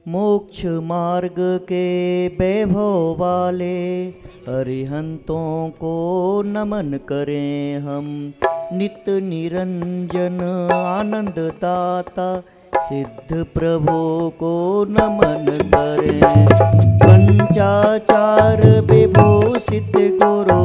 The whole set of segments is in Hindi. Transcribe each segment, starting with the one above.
मोक्ष मार्ग के वैभव वाले अरिहंतों को नमन करें हम। नित्य निरंजन आनंद दाता सिद्ध प्रभु को नमन करें। पंचाचार विभूषित गुरु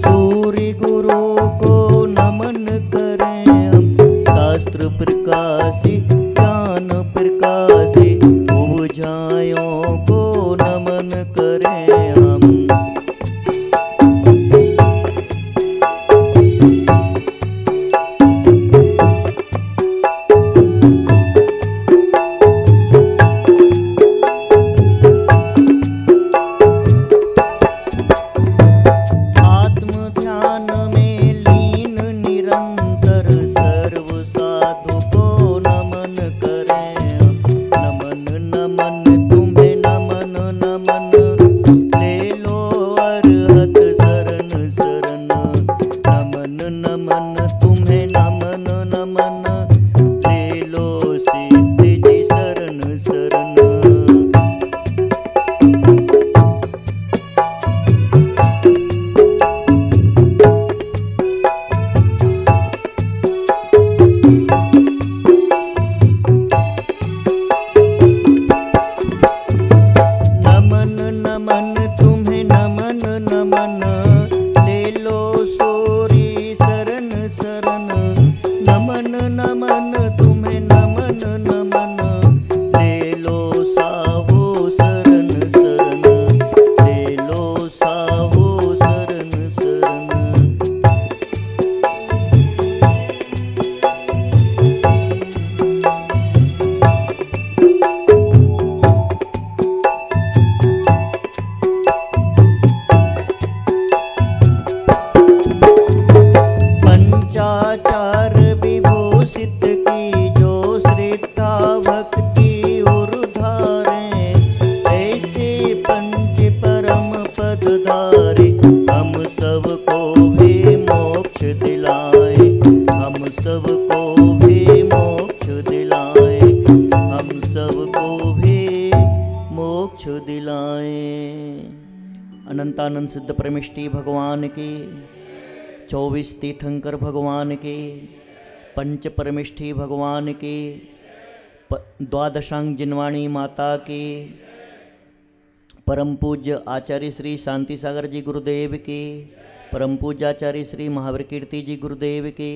सूर्य गुरु को नमन करें हम। शास्त्र प्रकाशी ज्ञान प्रकाशी बुझायों को नमन करें हम। अनंतानंद सिद्ध परमिष्टि भगवान की, 24 तीर्थंकर भगवान की, पंच परमिष्टि भगवान की, द्वादशांग जिनवाणी माता की, परम पूज्य आचार्य श्री शांति सागर जी गुरुदेव की, परम पूज्य आचार्य श्री महावीर कीर्ति जी गुरुदेव की,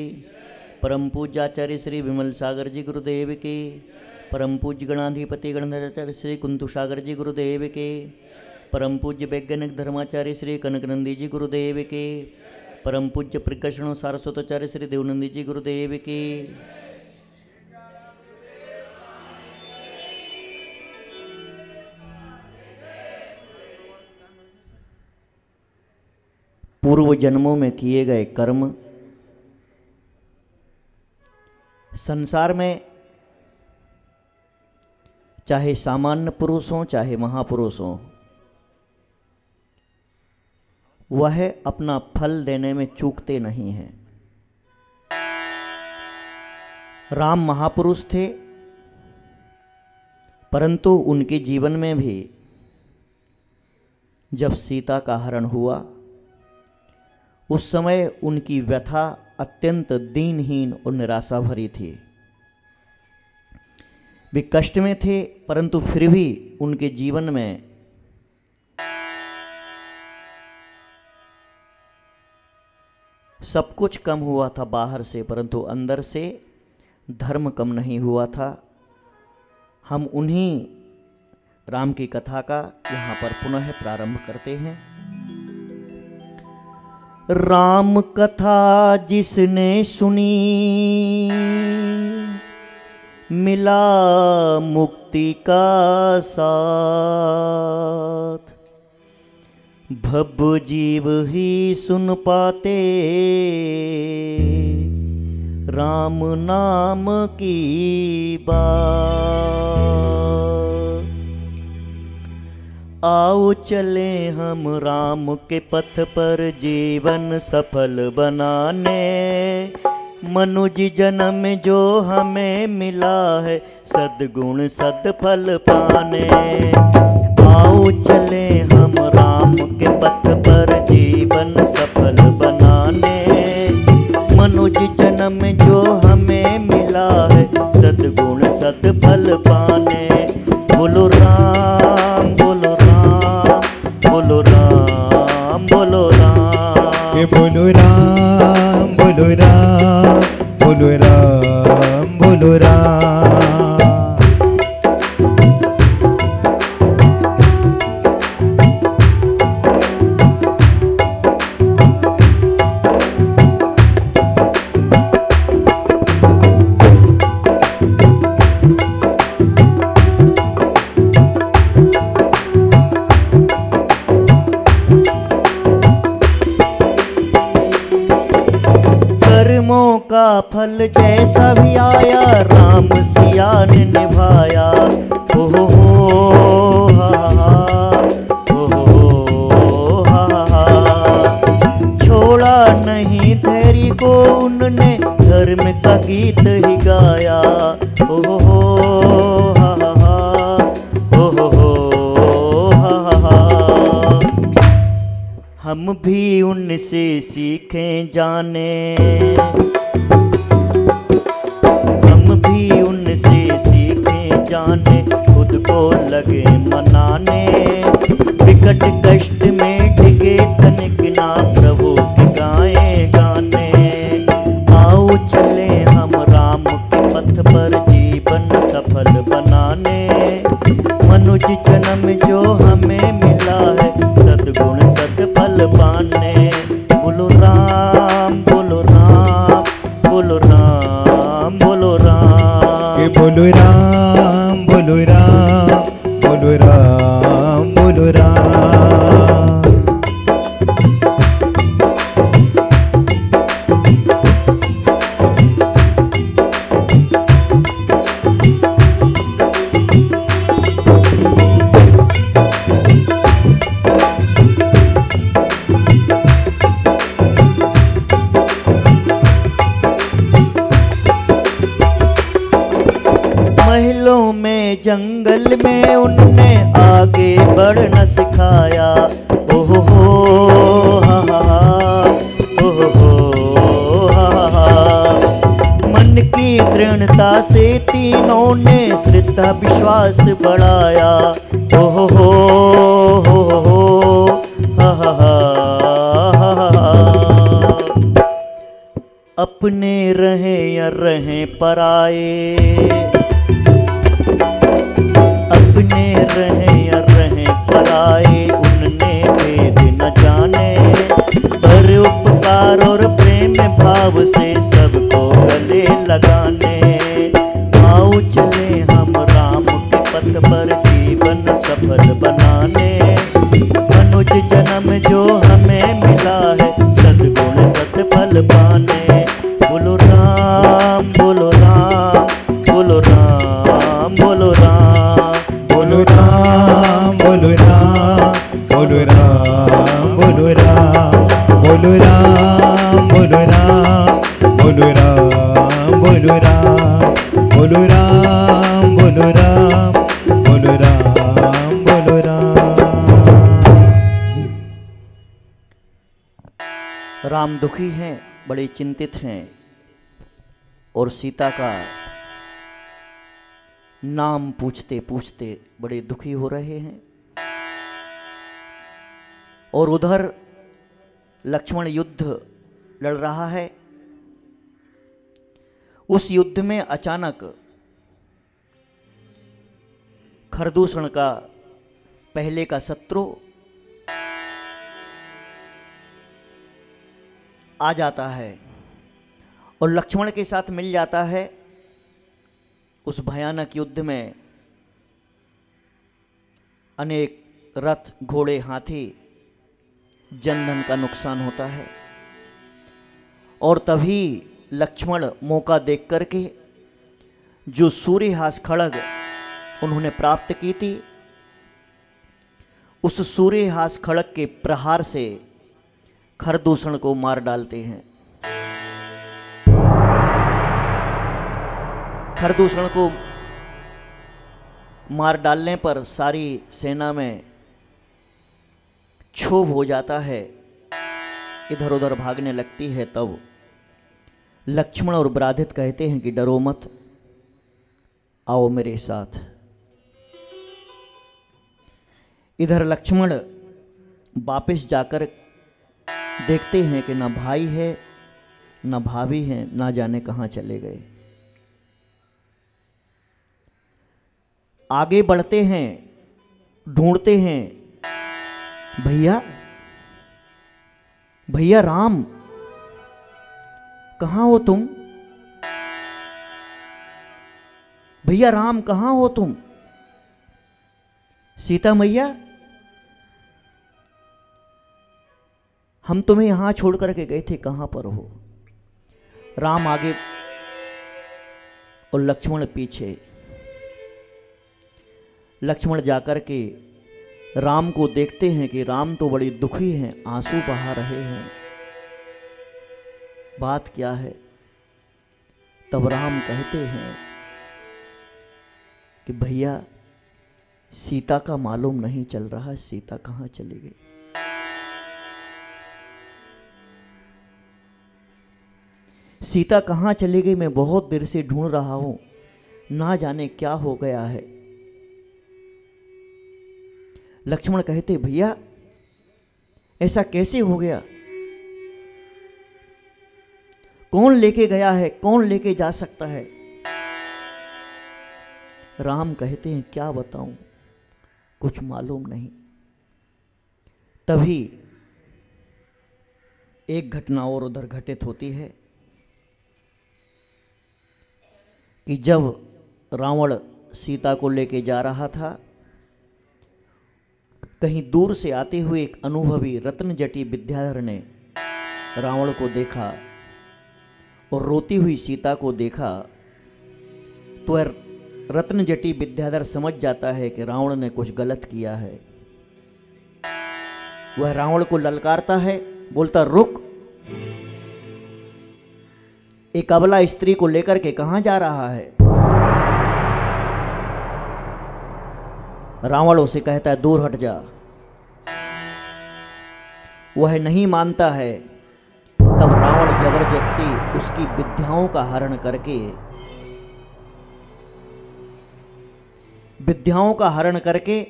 परम पूज्य आचार्य श्री विमल सागर जी गुरुदेव की, परम पूज्य गणाधिपति गणधराचार्य श्री कुंतु सागर जी गुरुदेव के, परम पूज्य वैज्ञानिक धर्माचार्य श्री कनकनंदी जी गुरुदेव के, परम पूज्य प्रकर्षण सारस्वताचार्य श्री देवनंदी जी गुरुदेव के, पूर्व जन्मों में किए गए कर्म संसार में चाहे सामान्य पुरुष हों चाहे महापुरुष हों, वह अपना फल देने में चूकते नहीं हैं। राम महापुरुष थे, परंतु उनके जीवन में भी जब सीता का हरण हुआ उस समय उनकी व्यथा अत्यंत दीनहीन और निराशा भरी थी। वे कष्ट में थे, परंतु फिर भी उनके जीवन में सब कुछ कम हुआ था बाहर से, परंतु अंदर से धर्म कम नहीं हुआ था। हम उन्हीं राम की कथा का यहाँ पर पुनः प्रारंभ करते हैं। राम कथा जिसने सुनी मिला मुक्ति का साथ, भव जीव ही सुन पाते राम नाम की बात। आओ चले हम राम के पथ पर जीवन सफल बनाने, मनुज जन्म जो हमें मिला है, सद्गुण सद्फल पाने। आओ चले हम राम के पथ पर जीवन सफल बनाने। मनुज जन्म जो हमें मिला है, सद्गुण सद्फल पाने। बोलो राम बोलो राम बोलो राम बोलो राम। ये बोलो राम बोलो राम बोलो राम बोलो राम। कर्मों का फल जैसा भी आया, राम सिया ने निभाया। हो हा हो हा। छोड़ा नहीं धैर्य को उनने, धर्म का गीत ही गाया। हो हा हो हा। हम भी उनसे सीखें जाने, हम भी उनसे सीखें जाने। खुद को लगे मनाने, विकट कष्ट में डिगे तनिक ना प्रभु के गाए गाने। आओ चले हम राम के पथ पर जीवन सफल बनाने। मनुज जन्म जो हमें मिला है, सद्गुण सद्फल पाने। बोलो राम बोलो राम बोलो राम बोलो राम। ये बोलो राम बोलो राम बोलो राम बोलो राम। महलों में जंगल में उनने आगे बढ़ना सिखाया। ओहो हा ओहो हा। मन की दृढ़ता से तीनों ने श्रद्धा विश्वास बढ़ाया। ओहो हा। अपने रहे या रहे पराए, अपने रहे या रहे पराए, उनने भेद न जाने। पर उपकार और प्रेम भाव से सबको गले लगाने। आओ चले हम राम के पथ पर जीवन सफल बनाने। मनुज जन्म जो हमें मिला है, सद्गुण सद्फल पाने। बोलो राम बोलो राम बोलो राम बोलो राम। बोलो राम बोलो राम बोलो राम बोलो राम। बोलो राम बोलो राम बोलो राम बोलो राम। बोलो राम बोलो राम बोलो राम बोलो राम। राम दुखी हैं, बड़े चिंतित हैं और सीता का नाम पूछते पूछते बड़े दुखी हो रहे हैं। और उधर लक्ष्मण युद्ध लड़ रहा है। उस युद्ध में अचानक खरदूषण का पहले का शत्रु आ जाता है और लक्ष्मण के साथ मिल जाता है। उस भयानक युद्ध में अनेक रथ घोड़े हाथी जनधन का नुकसान होता है। और तभी लक्ष्मण मौका देख करके जो सूर्यहास खड्ग उन्होंने प्राप्त की थी, उस सूर्यहास खड्ग के प्रहार से खरदूषण को मार डालते हैं। खरदूषण को मार डालने पर सारी सेना में क्षोभ हो जाता है, इधर उधर भागने लगती है। तब लक्ष्मण और बराधित कहते हैं कि डरो मत, आओ मेरे साथ। इधर लक्ष्मण वापस जाकर देखते हैं कि ना भाई है ना भाभी है, ना जाने कहां चले गए। आगे बढ़ते हैं, ढूंढते हैं, भैया भैया राम कहां हो तुम? भैया राम कहां हो तुम? सीता मैया, हम तुम्हें यहां छोड़ करके गए थे, कहां पर हो? राम आगे और लक्ष्मण पीछे। लक्ष्मण जाकर के राम को देखते हैं कि राम तो बड़ी दुखी हैं, आंसू बहा रहे हैं। बात क्या है? तब राम कहते हैं कि भैया सीता का मालूम नहीं चल रहा, सीता कहां चली गई? सीता कहां चली गई? मैं बहुत देर से ढूंढ रहा हूं, ना जाने क्या हो गया है। लक्ष्मण कहते भैया ऐसा कैसे हो गया? कौन लेके गया है? कौन लेके जा सकता है? राम कहते हैं क्या बताऊं, कुछ मालूम नहीं। तभी एक घटना और उधर घटित होती है कि जब रावण सीता को लेके जा रहा था, कहीं दूर से आते हुए एक अनुभवी रत्नजटी विद्याधर ने रावण को देखा और रोती हुई सीता को देखा, तो रत्नजटी विद्याधर समझ जाता है कि रावण ने कुछ गलत किया है। वह रावण को ललकारता है, बोलता रुक, एक अबला स्त्री को लेकर के कहां जा रहा है? रावण उसे कहता है दूर हट जा। वह नहीं मानता है। तब रावण जबरदस्ती उसकी विद्याओं का हरण करके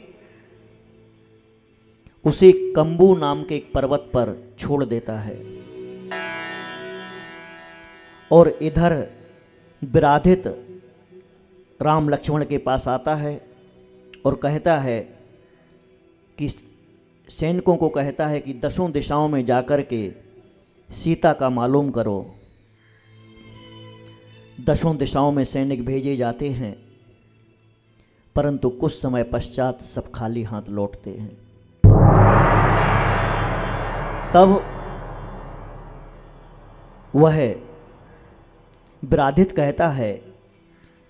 उसे कंबू नाम के एक पर्वत पर छोड़ देता है। और इधर विराधित राम लक्ष्मण के पास आता है और कहता है कि सैनिकों को कहता है कि 10 दिशाओं में जाकर के सीता का मालूम करो। 10 दिशाओं में सैनिक भेजे जाते हैं, परंतु कुछ समय पश्चात सब खाली हाथ लौटते हैं। तब वह विराधित कहता है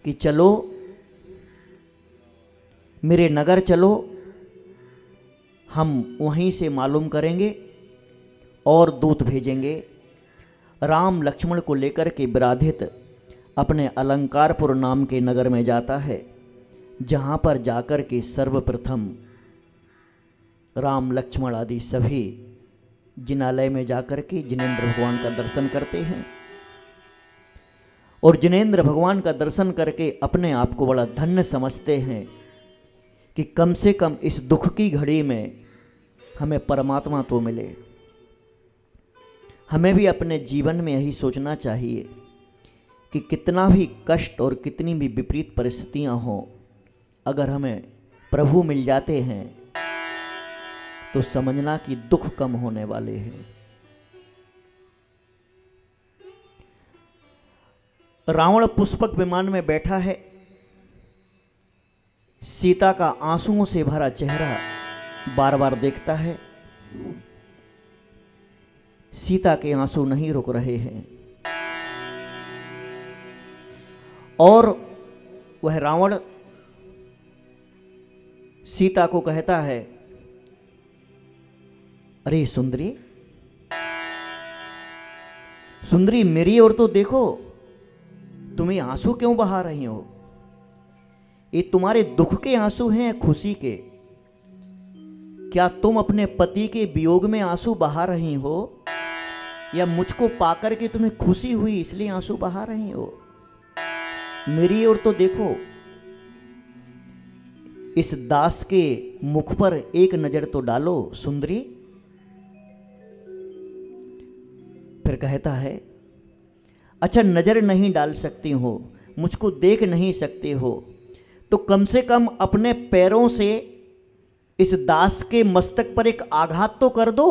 कि चलो मेरे नगर चलो, हम वहीं से मालूम करेंगे और दूत भेजेंगे। राम लक्ष्मण को लेकर के विराधित अपने अलंकारपुर नाम के नगर में जाता है, जहाँ पर जाकर के सर्वप्रथम राम लक्ष्मण आदि सभी जिनालय में जाकर के जिनेंद्र भगवान का दर्शन करते हैं। और जिनेंद्र भगवान का दर्शन करके अपने आप को बड़ा धन्य समझते हैं कि कम से कम इस दुख की घड़ी में हमें परमात्मा तो मिले। हमें भी अपने जीवन में यही सोचना चाहिए कि कितना भी कष्ट और कितनी भी विपरीत परिस्थितियां हों, अगर हमें प्रभु मिल जाते हैं तो समझना कि दुख कम होने वाले हैं। रावण पुष्पक विमान में बैठा है, सीता का आंसुओं से भरा चेहरा बार बार देखता है। सीता के आंसू नहीं रुक रहे हैं और वह रावण सीता को कहता है, अरे सुंदरी सुंदरी मेरी ओर तो देखो, तुम ये आंसू क्यों बहा रही हो? ये तुम्हारे दुख के आंसू हैं या खुशी के? क्या तुम अपने पति के वियोग में आंसू बहा रही हो, या मुझको पाकर के तुम्हें खुशी हुई इसलिए आंसू बहा रही हो? मेरी ओर तो देखो, इस दास के मुख पर एक नजर तो डालो सुंदरी। फिर कहता है, अच्छा नजर नहीं डाल सकती हो, मुझको देख नहीं सकते हो, तो कम से कम अपने पैरों से इस दास के मस्तक पर एक आघात तो कर दो,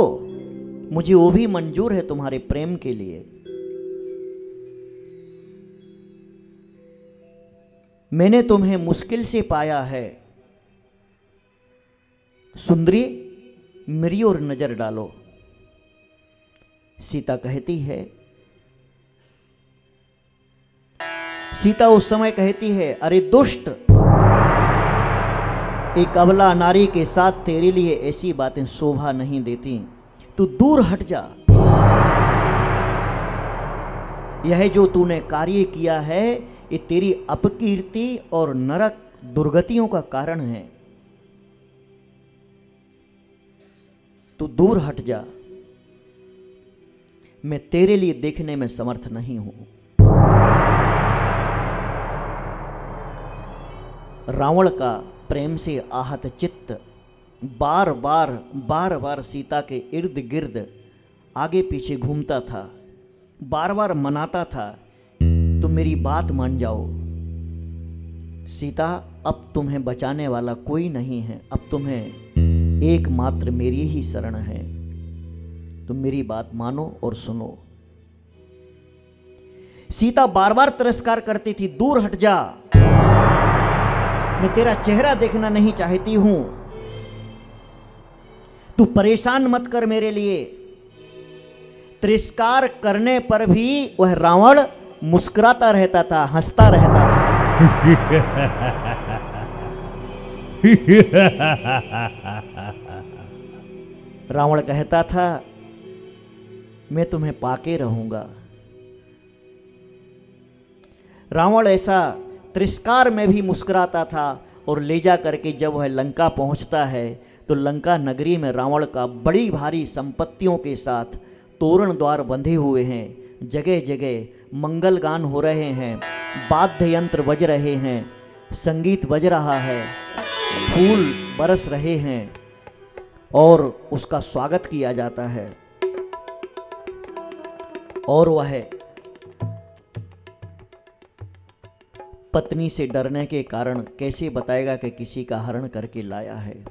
मुझे वो भी मंजूर है तुम्हारे प्रेम के लिए। मैंने तुम्हें मुश्किल से पाया है, सुंदरी मेरी ओर नजर डालो। सीता कहती है, सीता उस समय कहती है, अरे दुष्ट, एक अबला नारी के साथ तेरे लिए ऐसी बातें शोभा नहीं देती, तू दूर हट जा। यह जो तूने कार्य किया है ये तेरी अपकीर्ति और नरक दुर्गतियों का कारण है, तू दूर हट जा, मैं तेरे लिए देखने में समर्थ नहीं हूं। रावण का प्रेम से आहत चित्त बार बार सीता के इर्द गिर्द आगे पीछे घूमता था, बार बार मनाता था, तुम मेरी बात मान जाओ सीता, अब तुम्हें बचाने वाला कोई नहीं है, अब तुम्हें एकमात्र मेरी ही शरण है, तुम मेरी बात मानो और सुनो। सीता बार बार तिरस्कार करती थी, दूर हट जा, मैं तेरा चेहरा देखना नहीं चाहती हूं, तू परेशान मत कर मेरे लिए। तिरस्कार करने पर भी वह रावण मुस्कुराता रहता था, हंसता रहता था। रावण कहता था, मैं तुम्हें पाके रहूंगा। रावण ऐसा तिरस्कार में भी मुस्कुराता था, और ले जा करके जब वह लंका पहुंचता है तो लंका नगरी में रावण का बड़ी भारी संपत्तियों के साथ तोरण द्वार बंधे हुए हैं, जगह जगह मंगल गान हो रहे हैं, वाद्य यंत्र बज रहे हैं, संगीत बज रहा है, फूल बरस रहे हैं और उसका स्वागत किया जाता है। और वह पत्नी से डरने के कारण कैसे बताएगा कि किसी का हरण करके लाया है।